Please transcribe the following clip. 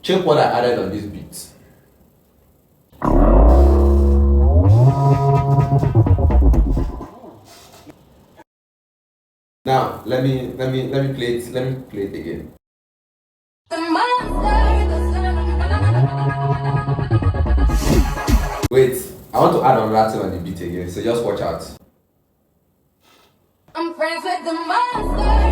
Check what I added on this beat. Now let me play it. Let me play it again. Wait, I want to add another thing on the beat again, so just watch out. I'm friends with the monster.